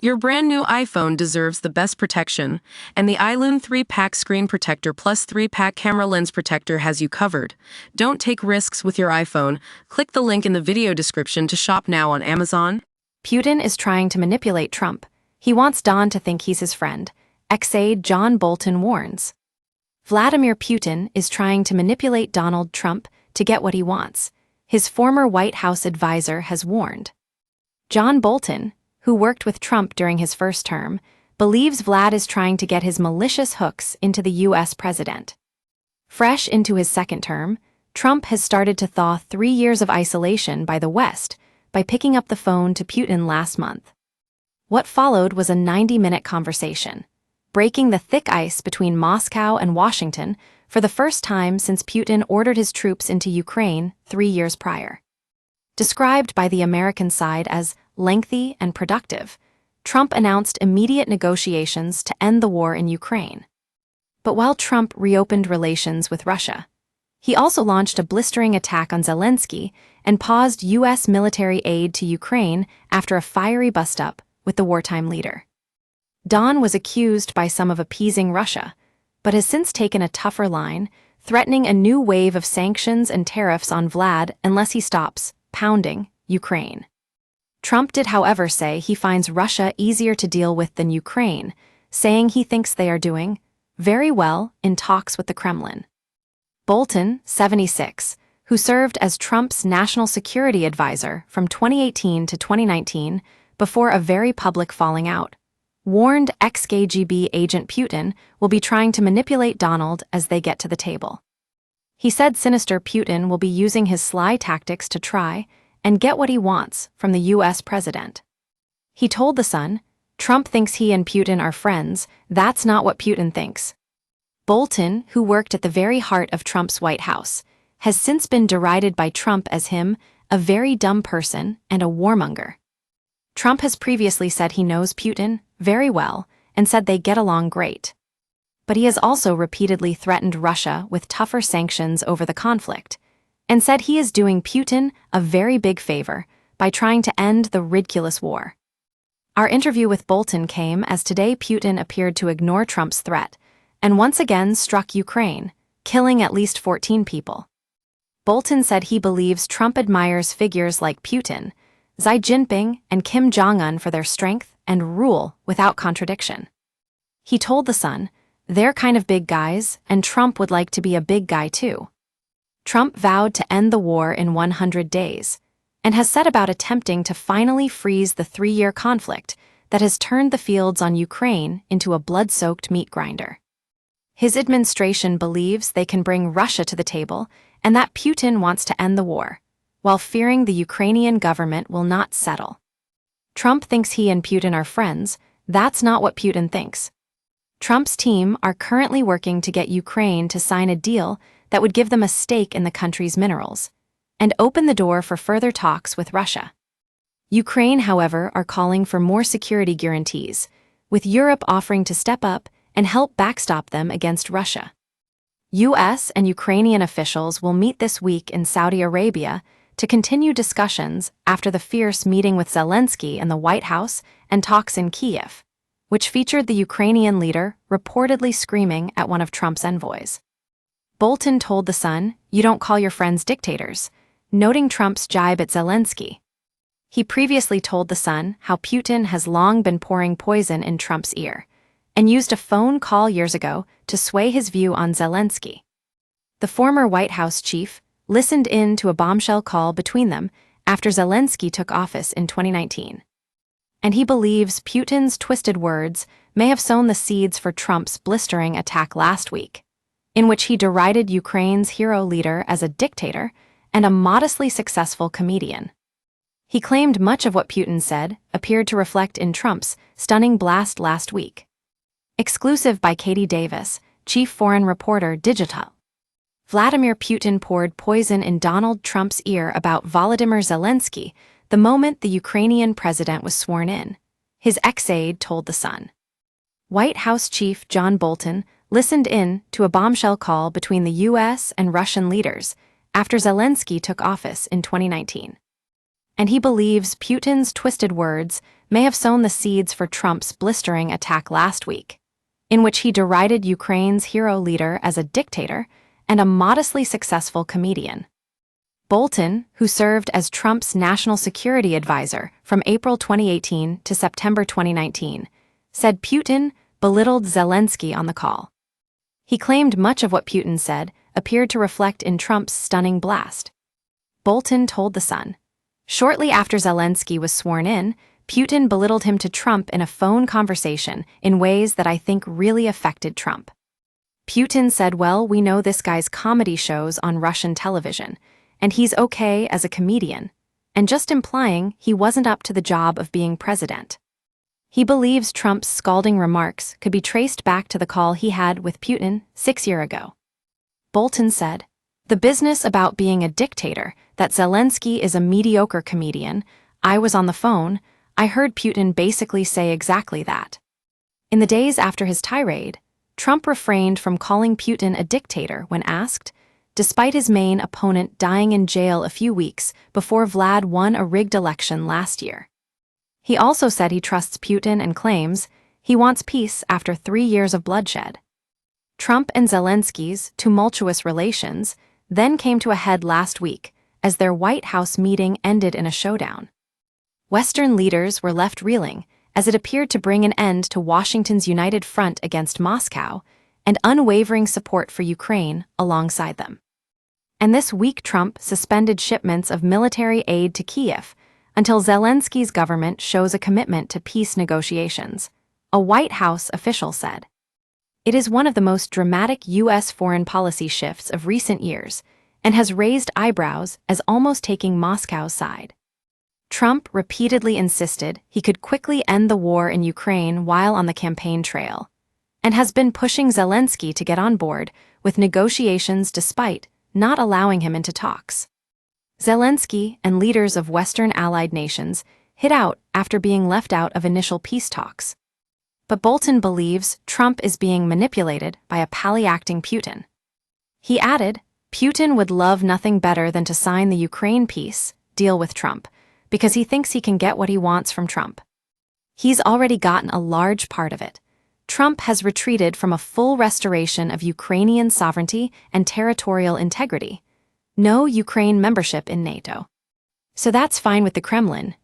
Your brand new iPhone deserves the best protection, and the iLune 3-pack screen protector plus 3-pack camera lens protector has you covered. Don't take risks with your iPhone. Click the link in the video description to shop now on Amazon. Putin is trying to manipulate Trump. He wants Don to think he's his friend. Ex-aide John Bolton warns. Vladimir Putin is trying to manipulate Donald Trump to get what he wants. His former White House advisor has warned. John Bolton, who worked with Trump during his first term, believes Vlad is trying to get his malicious hooks into the U.S. president. Fresh into his second term, Trump has started to thaw 3 years of isolation by the West by picking up the phone to Putin last month. What followed was a 90-minute conversation, breaking the thick ice between Moscow and Washington for the first time since Putin ordered his troops into Ukraine 3 years prior. Described by the American side as lengthy and productive, Trump announced immediate negotiations to end the war in Ukraine. But while Trump reopened relations with Russia, he also launched a blistering attack on Zelensky and paused U.S. military aid to Ukraine after a fiery bust-up with the wartime leader. Don was accused by some of appeasing Russia, but has since taken a tougher line, threatening a new wave of sanctions and tariffs on Vlad unless he stops pounding Ukraine. Trump did, however, say he finds Russia easier to deal with than Ukraine, saying he thinks they are doing very well in talks with the Kremlin. Bolton, 76, who served as Trump's national security advisor from 2018 to 2019 before a very public falling out, warned ex-KGB agent Putin will be trying to manipulate Donald as they get to the table. He said sinister Putin will be using his sly tactics to try and get what he wants from the U.S. president. He told The Sun, "Trump thinks he and Putin are friends. That's not what Putin thinks." Bolton, who worked at the very heart of Trump's White House, has since been derided by Trump as him, a very dumb person and a warmonger. Trump has previously said he knows Putin very well and said they get along great. But he has also repeatedly threatened Russia with tougher sanctions over the conflict, and said he is doing Putin a very big favor by trying to end the ridiculous war. Our interview with Bolton came as today Putin appeared to ignore Trump's threat and once again struck Ukraine, killing at least 14 people. Bolton said he believes Trump admires figures like Putin, Xi Jinping, and Kim Jong-un for their strength and rule without contradiction. He told The Sun, "They're kind of big guys, and Trump would like to be a big guy too." Trump vowed to end the war in 100 days, and has set about attempting to finally freeze the 3-year conflict that has turned the fields on Ukraine into a blood-soaked meat grinder. His administration believes they can bring Russia to the table and that Putin wants to end the war, while fearing the Ukrainian government will not settle. Trump thinks he and Putin are friends. That's not what Putin thinks. Trump's team are currently working to get Ukraine to sign a deal that would give them a stake in the country's minerals and open the door for further talks with Russia. Ukraine, however, are calling for more security guarantees, with Europe offering to step up and help backstop them against Russia. U.S. and Ukrainian officials will meet this week in Saudi Arabia to continue discussions after the fierce meeting with Zelensky in the White House and talks in Kyiv, which featured the Ukrainian leader reportedly screaming at one of Trump's envoys. Bolton told The Sun, "You don't call your friends dictators," noting Trump's jibe at Zelensky. He previously told The Sun how Putin has long been pouring poison in Trump's ear, and used a phone call years ago to sway his view on Zelensky. The former White House chief listened in to a bombshell call between them after Zelensky took office in 2019. And he believes Putin's twisted words may have sown the seeds for Trump's blistering attack last week, in which he derided Ukraine's hero leader as a dictator and a modestly successful comedian. He claimed much of what Putin said appeared to reflect in Trump's stunning blast last week. Exclusive by Katie Davis, chief foreign reporter, Digital. Vladimir Putin poured poison in Donald Trump's ear about Volodymyr Zelensky the moment the Ukrainian president was sworn in, his ex-aide told The Sun. White House Chief John Bolton listened in to a bombshell call between the U.S. and Russian leaders after Zelensky took office in 2019. And he believes Putin's twisted words may have sown the seeds for Trump's blistering attack last week, in which he derided Ukraine's hero leader as a dictator and a modestly successful comedian. Bolton, who served as Trump's national security advisor from April 2018 to September 2019, said Putin belittled Zelensky on the call. He claimed much of what Putin said appeared to reflect in Trump's stunning blast. Bolton told The Sun. Shortly after Zelensky was sworn in, Putin belittled him to Trump in a phone conversation in ways that I think really affected Trump. Putin said, "Well, we know this guy's comedy shows on Russian television, and he's okay as a comedian," and just implying he wasn't up to the job of being president. He believes Trump's scalding remarks could be traced back to the call he had with Putin 6 years ago. Bolton said, "The business about being a dictator, that Zelensky is a mediocre comedian, I was on the phone, I heard Putin basically say exactly that." In the days after his tirade, Trump refrained from calling Putin a dictator when asked, despite his main opponent dying in jail a few weeks before Vlad won a rigged election last year. He also said he trusts Putin and claims he wants peace after 3 years of bloodshed. Trump and Zelensky's tumultuous relations then came to a head last week as their White House meeting ended in a showdown. Western leaders were left reeling as it appeared to bring an end to Washington's united front against Moscow and unwavering support for Ukraine alongside them. And this week Trump suspended shipments of military aid to Kyiv until Zelensky's government shows a commitment to peace negotiations, a White House official said. It is one of the most dramatic U.S. foreign policy shifts of recent years and has raised eyebrows as almost taking Moscow's side. Trump repeatedly insisted he could quickly end the war in Ukraine while on the campaign trail, and has been pushing Zelensky to get on board with negotiations despite not allowing him into talks. Zelensky and leaders of Western allied nations hid out after being left out of initial peace talks. But Bolton believes Trump is being manipulated by a pally-acting Putin. He added, Putin would love nothing better than to sign the Ukraine peace deal with Trump, because he thinks he can get what he wants from Trump. He's already gotten a large part of it. Trump has retreated from a full restoration of Ukrainian sovereignty and territorial integrity. No Ukraine membership in NATO. So that's fine with the Kremlin,